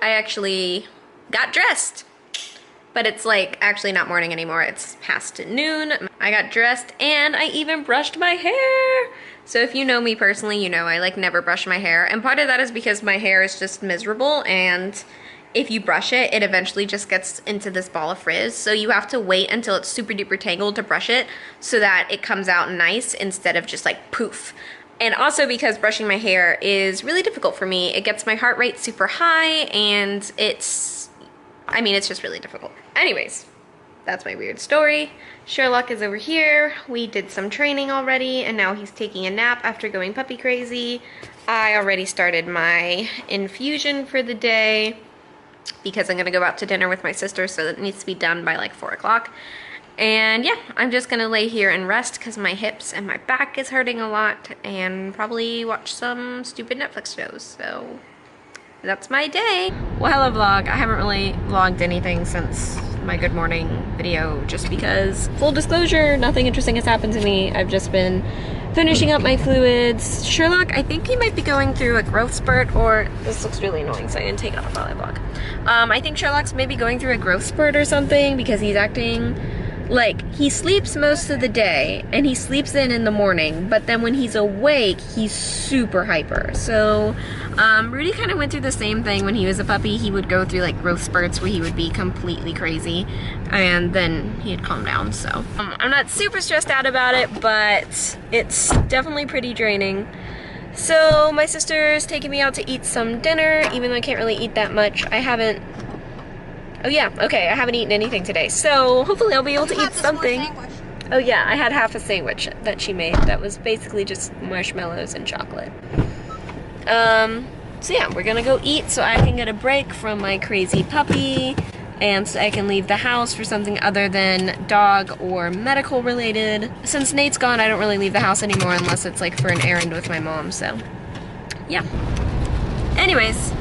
I actually got dressed. But it's like actually not morning anymore. It's past noon. I got dressed and I even brushed my hair. So if you know me personally, you know I like never brush my hair. And part of that is because my hair is just miserable, and if you brush it, it eventually just gets into this ball of frizz. So you have to wait until it's super duper tangled to brush it so that it comes out nice instead of just like poof. And also because brushing my hair is really difficult for me. It gets my heart rate super high and it's just really difficult. Anyways, that's my weird story. Sherlock is over here. We did some training already and now he's taking a nap after going puppy crazy. I already started my infusion for the day because I'm gonna go out to dinner with my sister, so it needs to be done by like 4 o'clock. And yeah, I'm just gonna lay here and rest because my hips and my back is hurting a lot, and probably watch some stupid Netflix shows. So that's my day. Well, hello vlog. I haven't really vlogged anything since my good morning video just because, full disclosure, nothing interesting has happened to me. I've just been finishing up my fluids. Sherlock, I think he might be going through a growth spurt, or this looks really annoying so I didn't take it off while I vlog. I think Sherlock's maybe going through a growth spurt or something because he's acting like he sleeps most of the day and he sleeps in the morning, but then when he's awake he's super hyper. So Rudy kind of went through the same thing when he was a puppy. He would go through like growth spurts where he would be completely crazy and then he'd calm down. So I'm not super stressed out about it, but it's definitely pretty draining. So my sister's taking me out to eat some dinner, even though I can't really eat that much. I haven't eaten anything today, so hopefully I'll be able to eat something. Oh yeah, I had half a sandwich that she made that was basically just marshmallows and chocolate. So yeah, we're gonna go eat so I can get a break from my crazy puppy, and so I can leave the house for something other than dog or medical related. Since Nate's gone, I don't really leave the house anymore unless it's like for an errand with my mom, so yeah. Anyways,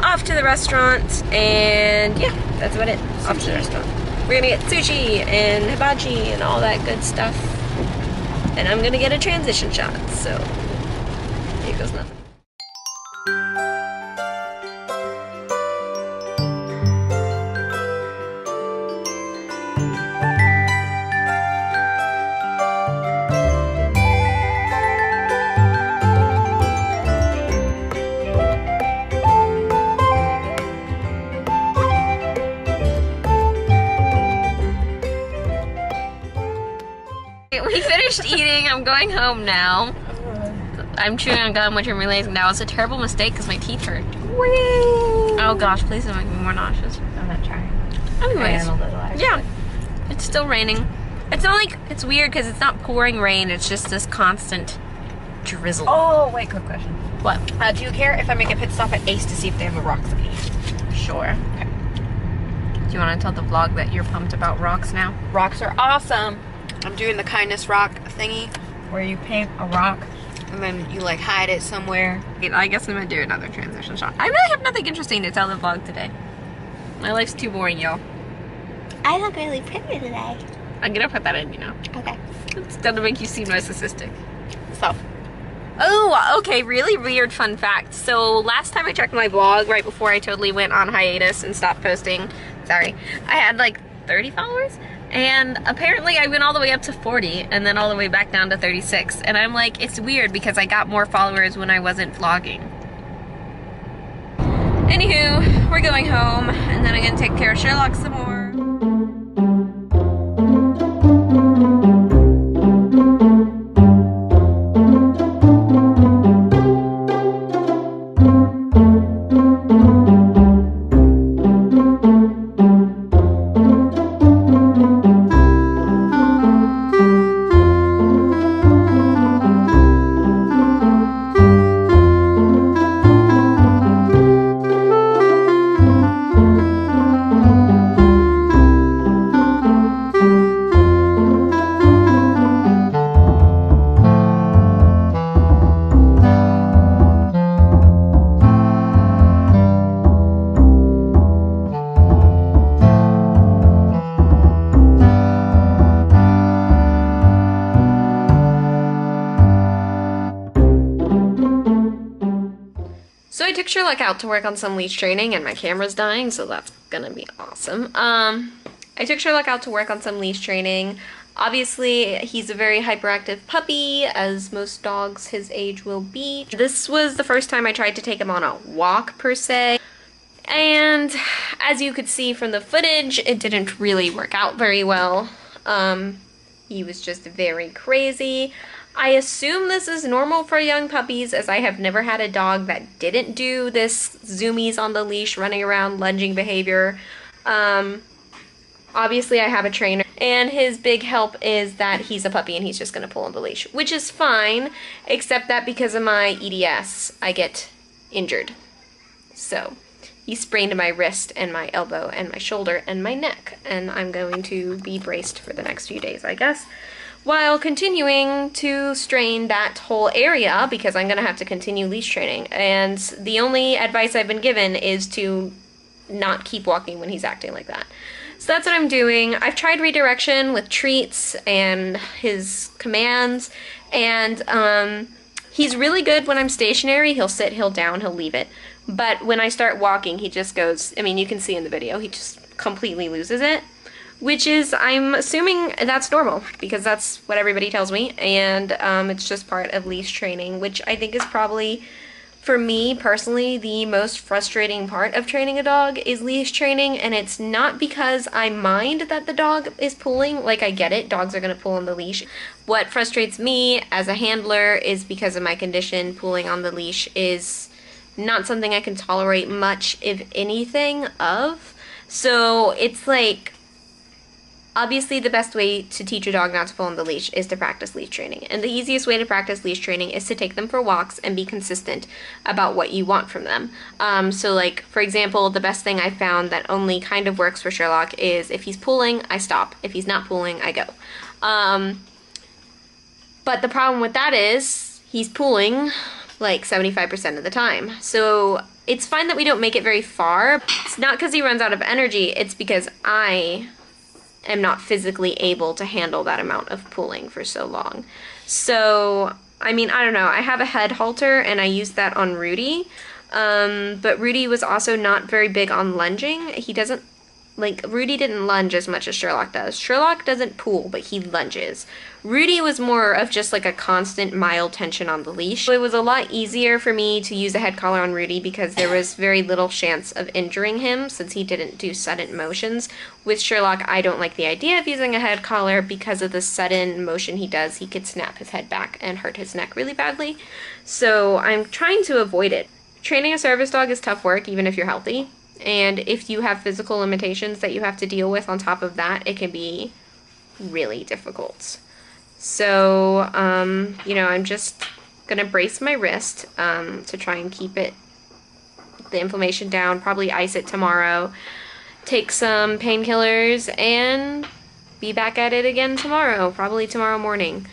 off to the restaurant, and yeah, that's about it. Off to the restaurant. We're gonna get sushi and hibachi and all that good stuff. And I'm gonna get a transition shot, so here goes nothing. We finished eating. I'm going home now. I'm chewing on gum, which I'm realizing now is a terrible mistake because my teeth hurt. Whee! Oh gosh, please don't make me more nauseous. I'm not trying. Anyways, I am a little, actually. yeah, it's still raining. It's not like, it's weird because it's not pouring rain, it's just this constant drizzle. Oh, wait, quick question. What? Do you care if I make a pit stop at Ace to see if they have a rocks thingy? Sure. Okay. Do you want to tell the vlog that you're pumped about rocks now? Rocks are awesome. I'm doing the kindness rock thingy where you paint a rock and then you like hide it somewhere. I guess I'm gonna do another transition shot. I really have nothing interesting to tell the vlog today. My life's too boring, y'all. I look really pretty today. I'm gonna put that in, you know. Okay. It's gonna make you seem narcissistic. So. Oh, okay, really weird fun fact. So last time I checked my vlog, right before I totally went on hiatus and stopped posting, sorry, I had like 30 followers. And apparently I went all the way up to 40 and then all the way back down to 36. And I'm like, it's weird because I got more followers when I wasn't vlogging. Anywho, we're going home and then I'm gonna take care of Sherlock some more. Sherlock out to work on some leash training, and my camera's dying, so that's gonna be awesome. I took Sherlock out to work on some leash training. Obviously, he's a very hyperactive puppy, as most dogs his age will be. This was the first time I tried to take him on a walk, per se. And as you could see from the footage, it didn't really work out very well. He was just very crazy. I assume this is normal for young puppies, as I have never had a dog that didn't do this zoomies on the leash, running around, lunging behavior. Obviously I have a trainer, and his big help is that he's a puppy and he's just gonna pull on the leash, which is fine, except that because of my EDS, I get injured. So, he sprained my wrist and my elbow and my shoulder and my neck, and I'm going to be braced for the next few days, I guess, while continuing to strain that whole area, because I'm gonna have to continue leash training. And the only advice I've been given is to not keep walking when he's acting like that. So that's what I'm doing. I've tried redirection with treats and his commands, and he's really good when I'm stationary. He'll sit, he'll down, he'll leave it. But when I start walking, he just goes, I mean, you can see in the video, he just completely loses it, which is, I'm assuming that's normal, because that's what everybody tells me, and it's just part of leash training, which I think is probably, for me personally, the most frustrating part of training a dog is leash training. And it's not because I mind that the dog is pulling, like, I get it, dogs are going to pull on the leash. What frustrates me as a handler is because of my condition, pulling on the leash is not something I can tolerate much, if anything, of. So it's like, obviously the best way to teach a dog not to pull on the leash is to practice leash training. And the easiest way to practice leash training is to take them for walks and be consistent about what you want from them. So like, for example, the best thing I found that only kind of works for Sherlock is if he's pulling, I stop. If he's not pulling, I go. But the problem with that is he's pulling like 75% of the time. So it's fine that we don't make it very far. It's not because he runs out of energy, it's because I am not physically able to handle that amount of pulling for so long. So, I mean, I don't know. I have a head halter and I used that on Rudy. But Rudy was also not very big on lunging. He doesn't, like, Rudy didn't lunge as much as Sherlock does. Sherlock doesn't pull, but he lunges. Rudy was more of just like a constant mild tension on the leash. So it was a lot easier for me to use a head collar on Rudy because there was very little chance of injuring him since he didn't do sudden motions. With Sherlock, I don't like the idea of using a head collar because of the sudden motion he does. He could snap his head back and hurt his neck really badly. So I'm trying to avoid it. Training a service dog is tough work, even if you're healthy. And if you have physical limitations that you have to deal with on top of that, it can be really difficult. So, you know, I'm just gonna brace my wrist to try and keep the inflammation down, probably ice it tomorrow, take some painkillers, and be back at it again tomorrow, probably tomorrow morning.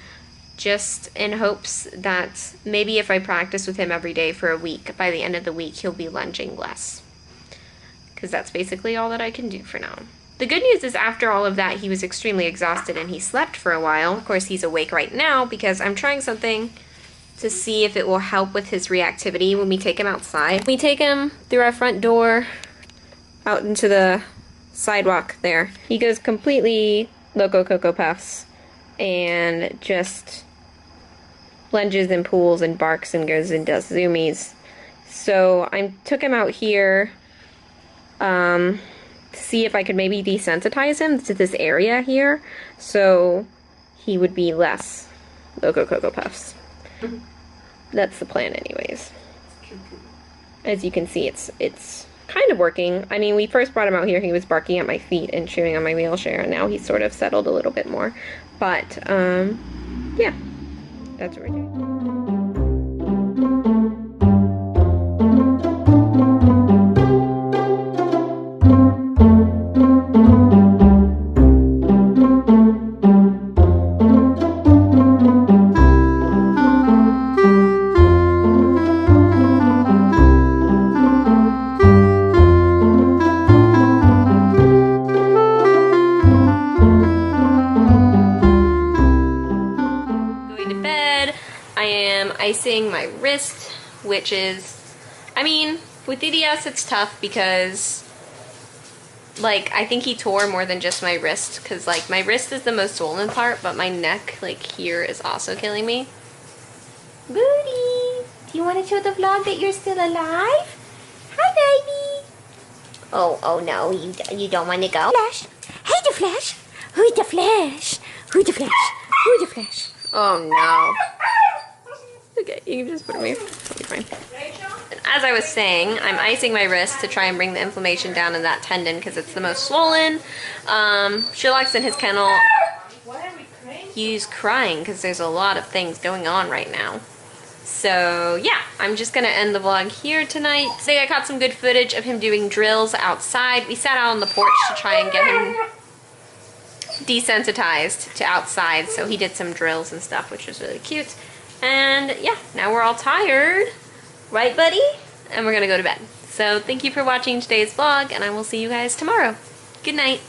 Just in hopes that maybe if I practice with him every day for a week, by the end of the week, he'll be lunging less. Because that's basically all that I can do for now. The good news is after all of that, he was extremely exhausted and he slept for a while. Of course, he's awake right now because I'm trying something to see if it will help with his reactivity when we take him outside. We take him through our front door out into the sidewalk there. He goes completely loco coco puffs and just lunges and pulls and barks and goes and does zoomies. So I took him out here to see if I could maybe desensitize him to this area here, so he would be less loco coco puffs. That's the plan anyways. As you can see, it's kind of working. I mean, we first brought him out here, he was barking at my feet and chewing on my wheelchair, and now he's sort of settled a little bit more. But, yeah, that's what we're doing. Icing my wrist, which is, I mean, With DDS, it's tough because, like, I think he tore more than just my wrist, because, like, my wrist is the most swollen part, but my neck, like, here is also killing me. Booty! Do you want to show the vlog that you're still alive? Hi, baby! Oh, no, you don't want to go? Flash. Hey, the Flash. Who's the Flash? Who's the Flash? Who's the Flash? Oh, no. Okay, you can just put it me. It'll be fine. As I was saying, I'm icing my wrist to try and bring the inflammation down in that tendon because it's the most swollen. Sherlock's in his kennel. He's crying because there's a lot of things going on right now. So yeah, I'm just gonna end the vlog here tonight. Today I caught some good footage of him doing drills outside. We sat out on the porch to try and get him desensitized to outside, so he did some drills and stuff, which was really cute. And yeah, now we're all tired. Right, buddy? And we're gonna go to bed. So thank you for watching today's vlog, and I will see you guys tomorrow. Good night.